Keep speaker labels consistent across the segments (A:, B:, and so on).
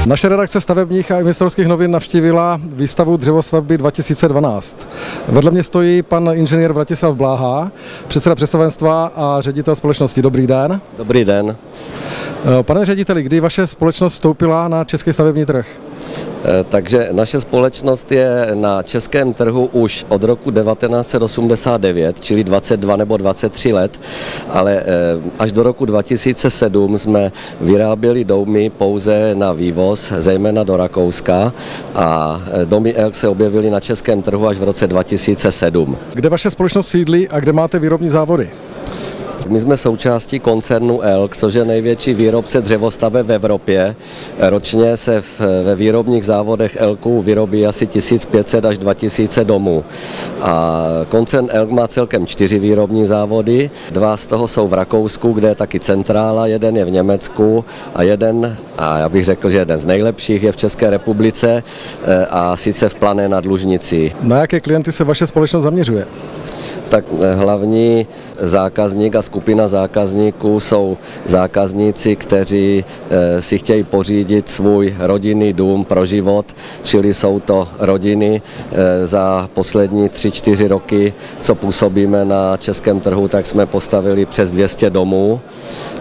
A: Naše redakce stavebních a investorských novin navštívila výstavu dřevostavby 2012. Vedle mě stojí pan inženýr Vratislav Bláha, předseda představenstva a ředitel společnosti. Dobrý den.
B: Dobrý den.
A: Pane řediteli, kdy vaše společnost vstoupila na český stavební trh?
B: Takže naše společnost je na českém trhu už od roku 1989, čili 22 nebo 23 let, ale až do roku 2007 jsme vyráběli domy pouze na vývoz, zejména do Rakouska, a domy ELK se objevily na českém trhu až v roce 2007.
A: Kde vaše společnost sídlí a kde máte výrobní závody?
B: My jsme součástí koncernu ELK, což je největší výrobce dřevostaveb v Evropě. Ročně se ve výrobních závodech ELKu vyrobí asi 1500 až 2000 domů. A koncern ELK má celkem 4 výrobní závody. 2 z toho jsou v Rakousku, kde je taky centrála, jeden je v Německu a jeden, a já bych řekl, že jeden z nejlepších, je v České republice, a sice v Plané nad Lužnicí.
A: Na jaké klienty se vaše společnost zaměřuje?
B: Tak hlavní zákazník a skupina zákazníků jsou zákazníci, kteří si chtějí pořídit svůj rodinný dům pro život, čili jsou to rodiny. Za poslední 3-4 roky, co působíme na českém trhu, tak jsme postavili přes 200 domů,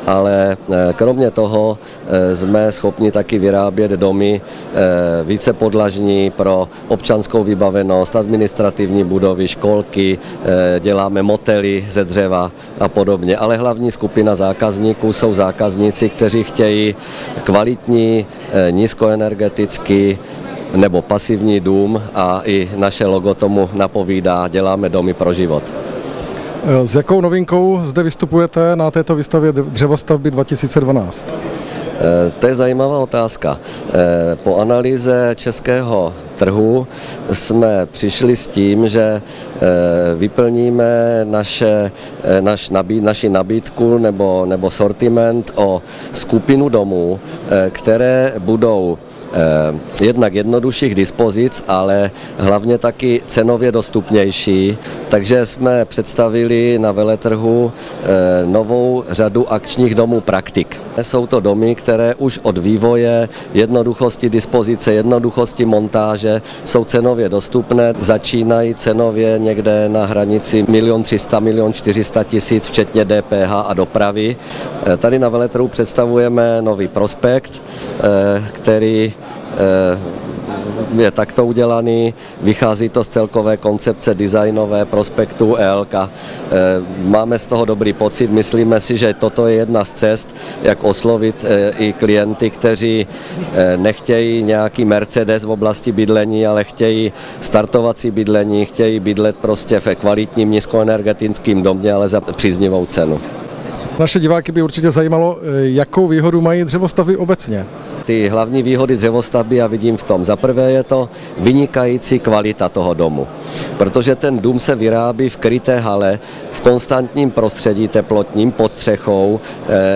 B: ale kromě toho jsme schopni taky vyrábět domy vícepodlažní pro občanskou vybavenost, administrativní budovy, školky, děláme motely ze dřeva a podobně, ale hlavní skupina zákazníků jsou zákazníci, kteří chtějí kvalitní, nízkoenergetický nebo pasivní dům, a i naše logo tomu napovídá, děláme domy pro život.
A: S jakou novinkou zde vystupujete na této výstavě dřevostavby 2012?
B: To je zajímavá otázka. Po analýze českého trhu jsme přišli s tím, že vyplníme naši nabídku nebo sortiment o skupinu domů, které budou jednak jednodušších dispozic, ale hlavně taky cenově dostupnější. Takže jsme představili na veletrhu novou řadu akčních domů Praktik. Jsou to domy, které už od vývoje, jednoduchosti dispozice, jednoduchosti montáže jsou cenově dostupné. Začínají cenově někde na hranici 1 300 000 – 1 400 000 včetně DPH a dopravy. Tady na veletrhu představujeme nový prospekt, který je takto udělaný, vychází to z celkové koncepce designové prospektu ELK. Máme z toho dobrý pocit, myslíme si, že toto je jedna z cest, jak oslovit i klienty, kteří nechtějí nějaký Mercedes v oblasti bydlení, ale chtějí startovací bydlení, chtějí bydlet prostě v kvalitním nízkoenergetickém domě, ale za příznivou cenu.
A: Naše diváky by určitě zajímalo, jakou výhodu mají dřevostavby obecně.
B: Ty hlavní výhody dřevostavby já vidím v tom. Za prvé je to vynikající kvalita toho domu, protože ten dům se vyrábí v kryté hale, v konstantním prostředí teplotním, pod střechou.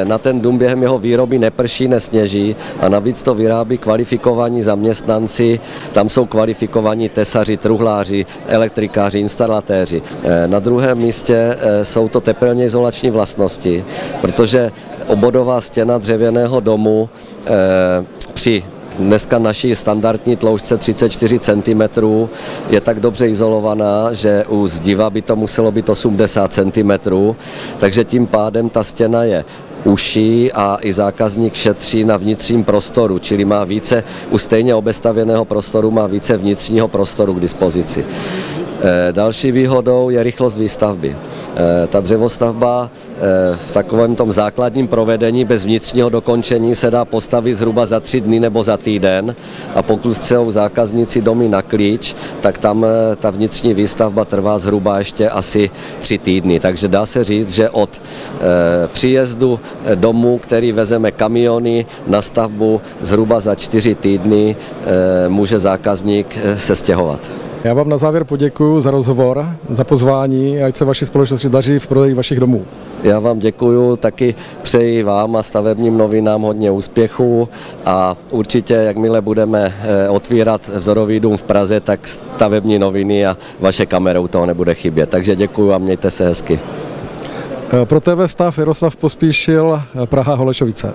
B: Na ten dům během jeho výroby neprší, nesněží, a navíc to vyrábí kvalifikovaní zaměstnanci. Tam jsou kvalifikovaní tesaři, truhláři, elektrikáři, instalatéři. Na druhém místě jsou to tepelně izolační vlastnosti, protože obodová stěna dřevěného domu při dneska naší standardní tloušťce 34 cm je tak dobře izolovaná, že u zdiva by to muselo být 80 cm, takže tím pádem ta stěna je užší a i zákazník šetří na vnitřním prostoru, čili má více, u stejně obestavěného prostoru má více vnitřního prostoru k dispozici. Další výhodou je rychlost výstavby. Ta dřevostavba v takovém tom základním provedení bez vnitřního dokončení se dá postavit zhruba za 3 dny nebo za týden, a pokud chcou zákazníci domy na klíč, tak tam ta vnitřní výstavba trvá zhruba ještě asi 3 týdny. Takže dá se říct, že od příjezdu domu, který vezeme kamiony na stavbu, zhruba za 4 týdny může zákazník se stěhovat.
A: Já vám na závěr poděkuji za rozhovor, za pozvání, ať se vaší společnosti daří v prodeji vašich domů.
B: Já vám děkuju, taky přeji vám a stavebním novinám hodně úspěchů, a určitě, jakmile budeme otvírat vzorový dům v Praze, tak stavební noviny a vaše kamerou toho nebude chybět. Takže děkuju a mějte se hezky.
A: Pro TV Stav Jaroslav Pospíšil, Praha, Holešovice.